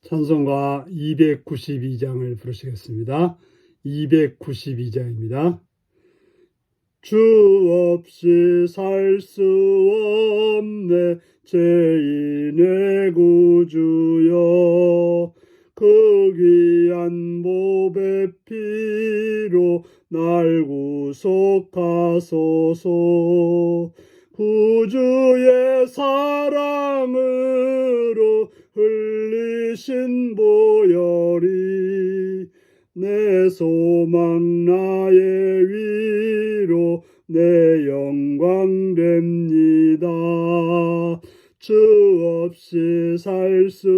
찬송가 292장을 부르시겠습니다. 292장입니다. 주 없이 살 수 없네 죄인의 구주여, 그 귀한 보배 피로 날 구속하소서. 구주의 사랑으로 흘리신 보혈이 내 소망 나의 위로 내 영광 됩니다. 주 없이 살 수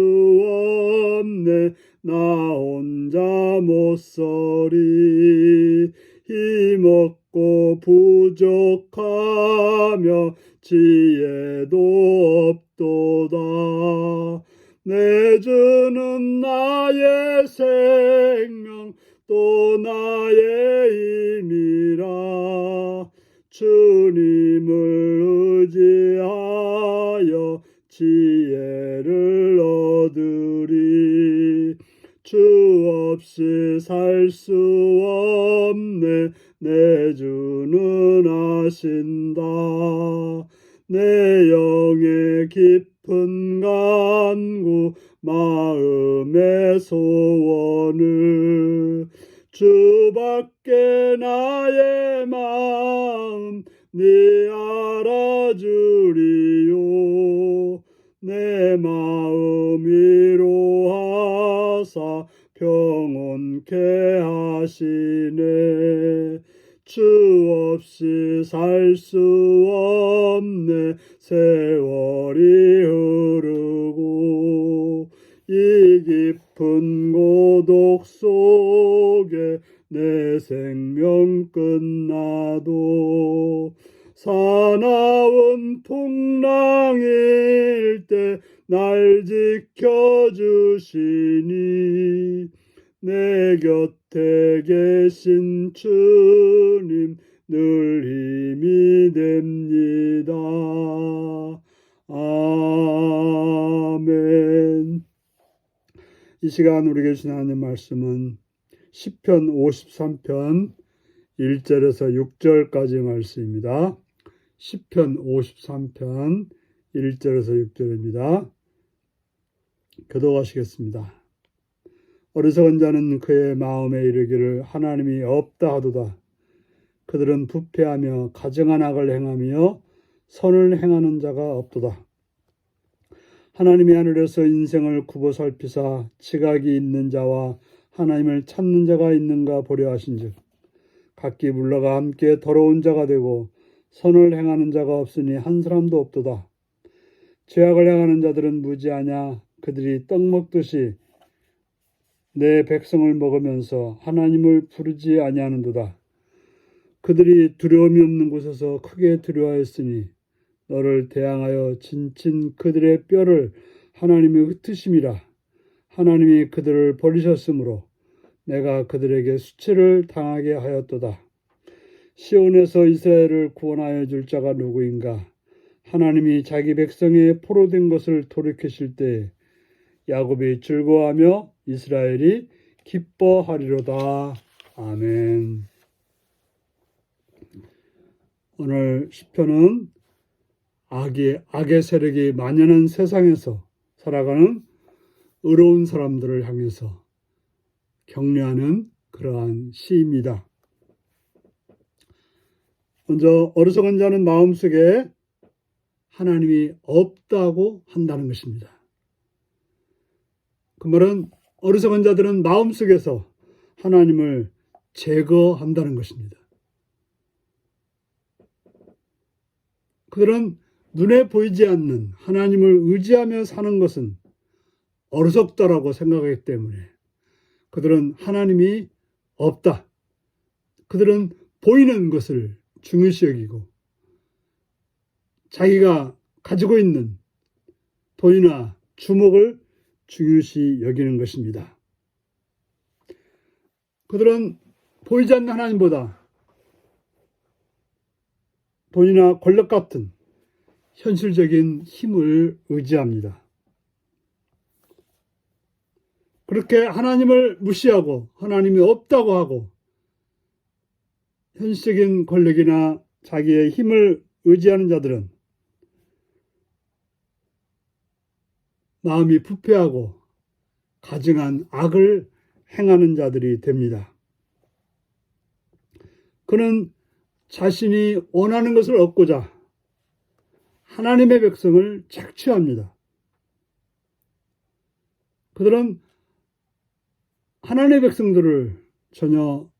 없네 나 혼자 못 서리. 힘없고 부족하며 지혜도 없도다. 내 주는 나의 생명 또 나의 힘이라. 주님을 의지하여 지혜를 얻으리. 주 없이 살 수 없네 내 주는 아신다. 내 영의 깊은 간구 마음의 소원을 주밖에 나의 마음 네 알아주리요. 내 마음 위로하사 평온케 하시네. 주 없이 살 수 없네 세월이 흐르고 이 깊은 고독 속에 내 생명 끝나도 사나운 풍랑일 때 날 지켜주시니 내 곁에 계신 주님 늘 힘이 됩니다. 아멘. 이 시간 우리에게 주신 하나님 말씀은 시편 53편 1절에서 6절까지 말씀입니다. 시편 53편 1절에서 6절입니다. 교독하시겠습니다. 어리석은 자는 그의 마음에 이르기를 하나님이 없다 하도다. 그들은 부패하며 가증한 악을 행하며 선을 행하는 자가 없도다. 하나님이 하늘에서 인생을 굽어 살피사 지각이 있는 자와 하나님을 찾는 자가 있는가 보려 하신즉 각기 물러가 함께 더러운 자가 되고 선을 행하는 자가 없으니 한 사람도 없도다. 죄악을 행하는 자들은 무지하냐. 그들이 떡 먹듯이 내 백성을 먹으면서 하나님을 부르지 아니하는도다. 그들이 두려움이 없는 곳에서 크게 두려워했으니 너를 대항하여 진친 그들의 뼈를 하나님이 흩으심이라. 하나님이 그들을 버리셨으므로 내가 그들에게 수치를 당하게 하였도다. 시온에서 이스라엘을 구원하여 줄 자가 누구인가. 하나님이 자기 백성의 포로된 것을 돌이키실 때에 야곱이 즐거워하며 이스라엘이 기뻐하리로다. 아멘. 오늘 시편은 악의 세력이 만연한 세상에서 살아가는 의로운 사람들을 향해서 격려하는 그러한 시입니다. 먼저 어리석은 자는 마음속에 하나님이 없다고 한다는 것입니다. 그 말은 어리석은 자들은 마음속에서 하나님을 제거한다는 것입니다. 그들은 눈에 보이지 않는 하나님을 의지하며 사는 것은 어리석다라고 생각하기 때문에 그들은 하나님이 없다. 그들은 보이는 것을 중요시 여기고 자기가 가지고 있는 돈이나 주목을 중요시 여기는 것입니다. 그들은 보이지 않는 하나님보다 돈이나 권력 같은 현실적인 힘을 의지합니다. 그렇게 하나님을 무시하고 하나님이 없다고 하고 현실적인 권력이나 자기의 힘을 의지하는 자들은 마음이 부패하고 가증한 악을 행하는 자들이 됩니다. 그는 자신이 원하는 것을 얻고자 하나님의 백성을 착취합니다. 그들은 하나님의 백성들을 전혀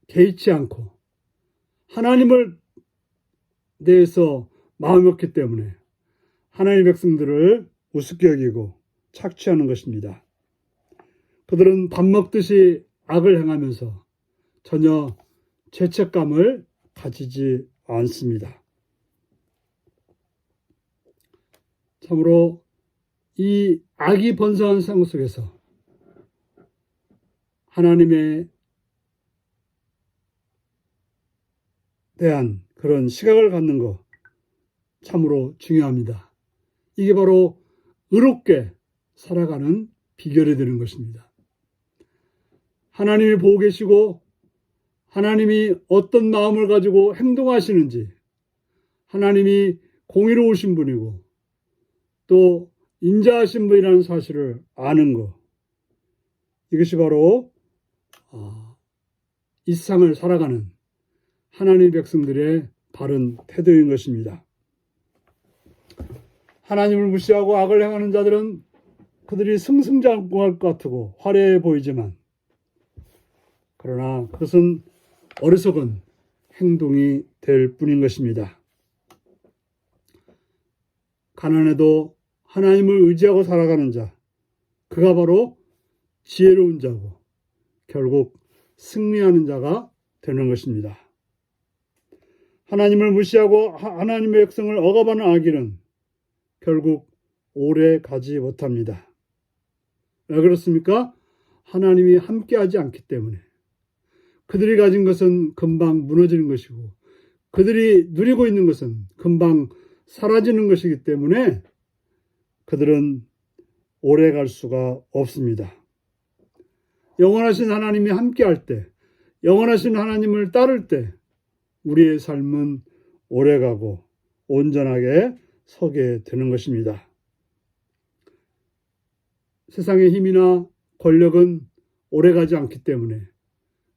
개의치 않고 하나님을 대해서 마음이 없기 때문에 하나님의 백성들을 우습게 여기고 착취하는 것입니다. 그들은 밥 먹듯이 악을 행하면서 전혀 죄책감을 가지지 않습니다. 참으로 이 악이 번성한 세상 속에서 하나님에 대한 그런 시각을 갖는 것 참으로 중요합니다. 이게 바로 의롭게 살아가는 비결이 되는 것입니다. 하나님이 보고 계시고 하나님이 어떤 마음을 가지고 행동하시는지, 하나님이 공의로우신 분이고 또 인자하신 분이라는 사실을 아는 것, 이것이 바로 이 세상을 살아가는 하나님의 백성들의 바른 태도인 것입니다. 하나님을 무시하고 악을 행하는 자들은 그들이 승승장구할 것 같고 화려해 보이지만, 그러나 그것은 어리석은 행동이 될 뿐인 것입니다. 가난해도 하나님을 의지하고 살아가는 자, 그가 바로 지혜로운 자고 결국 승리하는 자가 되는 것입니다. 하나님을 무시하고 하나님의 백성을 억압하는 악인은 결국 오래 가지 못합니다. 왜 그렇습니까? 하나님이 함께하지 않기 때문에. 그들이 가진 것은 금방 무너지는 것이고 그들이 누리고 있는 것은 금방 사라지는 것이기 때문에 그들은 오래 갈 수가 없습니다. 영원하신 하나님이 함께할 때, 영원하신 하나님을 따를 때 우리의 삶은 오래가고 온전하게 서게 되는 것입니다. 세상의 힘이나 권력은 오래가지 않기 때문에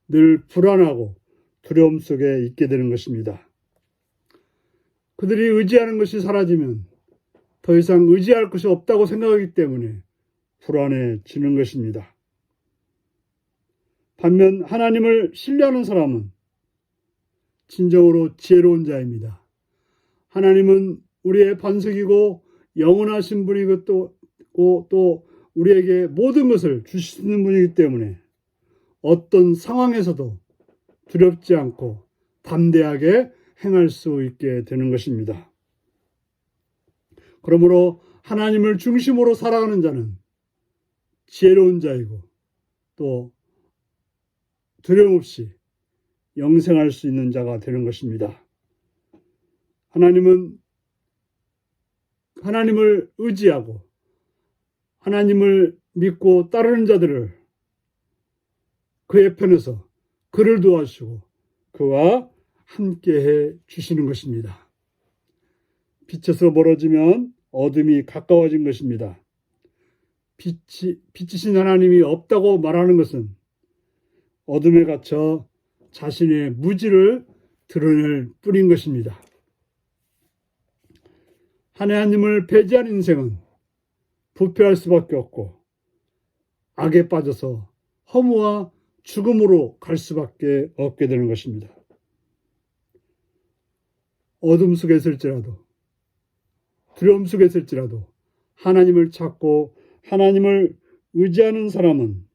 늘 불안하고 두려움 속에 있게 되는 것입니다. 그들이 의지하는 것이 사라지면 더 이상 의지할 것이 없다고 생각하기 때문에 불안해지는 것입니다. 반면 하나님을 신뢰하는 사람은 진정으로 지혜로운 자입니다. 하나님은 우리의 반석이고 영원하신 분이고 또 우리에게 모든 것을 주시는 분이기 때문에 어떤 상황에서도 두렵지 않고 담대하게 행할 수 있게 되는 것입니다. 그러므로 하나님을 중심으로 살아가는 자는 지혜로운 자이고 또 두려움 없이 영생할 수 있는 자가 되는 것입니다. 하나님은 하나님을 의지하고 하나님을 믿고 따르는 자들을 그의 편에서 그를 도와주시고 그와 함께해 주시는 것입니다. 빛에서 멀어지면 어둠이 가까워진 것입니다. 빛이신 하나님이 없다고 말하는 것은 어둠에 갇혀 자신의 무지를 드러낼 뿐인 것입니다. 하나님을 배제한 인생은 부패할 수밖에 없고 악에 빠져서 허무와 죽음으로 갈 수밖에 없게 되는 것입니다. 어둠 속에 있을지라도 두려움 속에 있을지라도 하나님을 찾고 하나님을 의지하는 사람은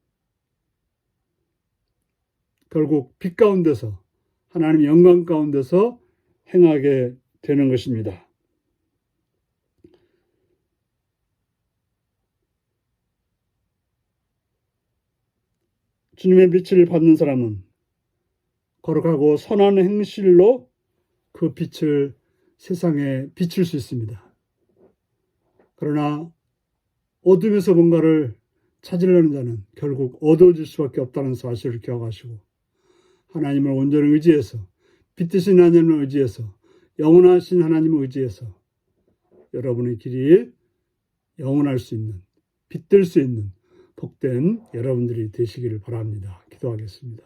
결국 빛 가운데서 하나님의 영광 가운데서 행하게 되는 것입니다. 주님의 빛을 받는 사람은 거룩하고 선한 행실로 그 빛을 세상에 비출 수 있습니다. 그러나 어둠에서 뭔가를 찾으려는 자는 결국 얻어질 수밖에 없다는 사실을 기억하시고 하나님을 온전히 의지해서 빛되신 하나님을 의지해서 영원하신 하나님을 의지해서 여러분의 길이 영원할 수 있는 빛될 수 있는 복된 여러분들이 되시기를 바랍니다. 기도하겠습니다.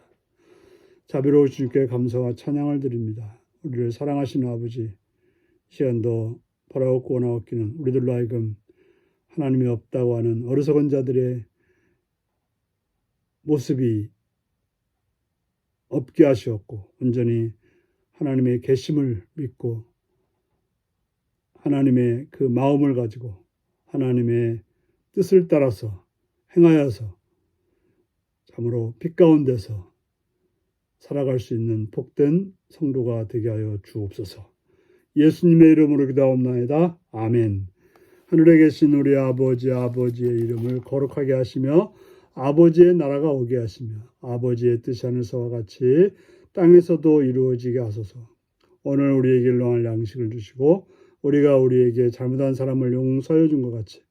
자비로우신 주님께 감사와 찬양을 드립니다. 우리를 사랑하시는 아버지, 시간도 바라옵고 원하옵기는 우리들로 하여금 하나님이 없다고 하는 어리석은 자들의 모습이 없게 하시었고 온전히 하나님의 계심을 믿고 하나님의 그 마음을 가지고 하나님의 뜻을 따라서 행하여서 참으로 빛 가운데서 살아갈 수 있는 복된 성도가 되게 하여 주옵소서. 예수님의 이름으로 기도하옵나이다. 아멘. 하늘에 계신 우리 아버지의 이름을 거룩하게 하시며 아버지의 나라가 오게 하시며 아버지의 뜻이 하늘서와 같이 땅에서도 이루어지게 하소서. 오늘 우리에게 일용할 양식을 주시고 우리가 우리에게 잘못한 사람을 용서해 준 것 같이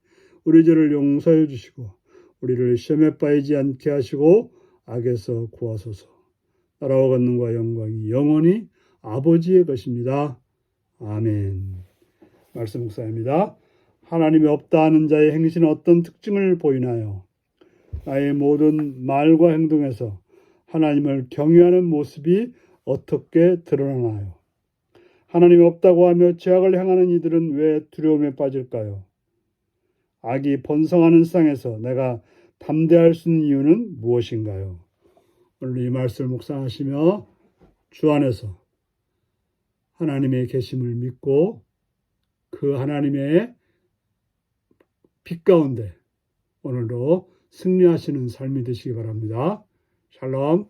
우리 죄를 용서해 주시고 우리를 시험에 빠지지 않게 하시고 악에서 구하소서. 나라와 권능과 영광이 영원히 아버지의 것입니다. 아멘. 말씀 묵상입니다. 하나님이 없다 하는 자의 행실은 어떤 특징을 보이나요? 나의 모든 말과 행동에서 하나님을 경외하는 모습이 어떻게 드러나나요? 하나님이 없다고 하며 죄악을 행하는 이들은 왜 두려움에 빠질까요? 악이 번성하는 세상에서 내가 담대할 수 있는 이유는 무엇인가요? 오늘 이 말씀을 묵상하시며 주 안에서 하나님의 계심을 믿고 그 하나님의 빛 가운데 오늘도 승리하시는 삶이 되시기 바랍니다. 샬롬.